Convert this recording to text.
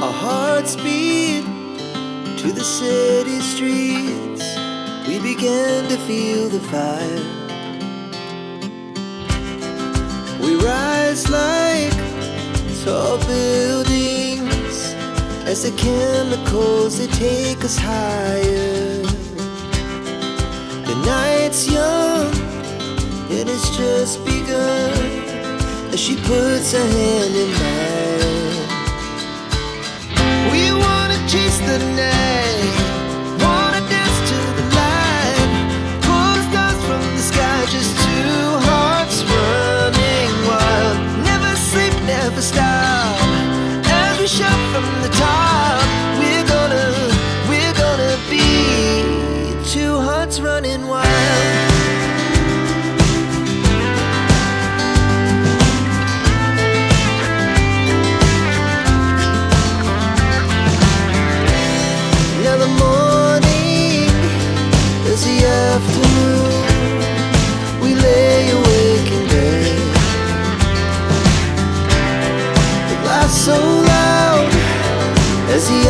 Our hearts beat to the city streets. We began to feel the fire. We rise like tall buildings as the chemicals, they take us higher. The night's young and it's just begun as she puts her hand in mine. We wanna chase the night, wanna dance to the light, pull the stars from the sky, just two hearts running wild. Never sleep, never stop, as we shout from the top. We're gonna be two hearts running wild. Now the morning is the afternoon. We lay awake in bed. The laughs so loud as the